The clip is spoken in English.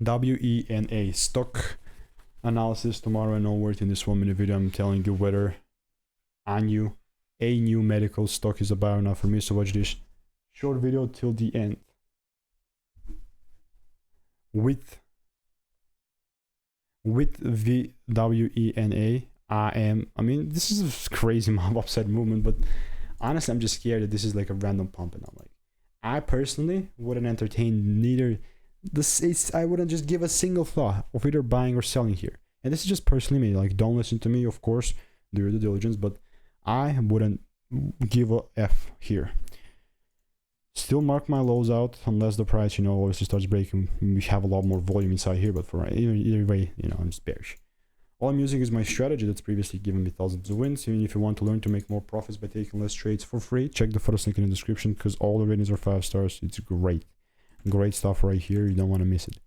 WENA stock analysis tomorrow and onward. In this 1 minute video, I'm telling you whether ANEW Medical stock is a buy or not for me. So watch this short video till the end. With the WENA, I mean, this is a crazy upside movement, but honestly, I'm just scared that this is like a random pump, and I'm like, I personally wouldn't entertain neither this. I wouldn't just give a single thought of either buying or selling here. And this is just personally me. Like, don't listen to me, of course, do your due diligence, but I wouldn't give a F here. Still mark my lows out unless the price, obviously starts breaking. We have a lot more volume inside here, but for either way, I'm just bearish. All I'm using is my strategy that's previously given me thousands of wins. Even if you want to learn to make more profits by taking less trades for free, check the first link in the description because all the ratings are 5 stars. It's great stuff right here. You don't want to miss it.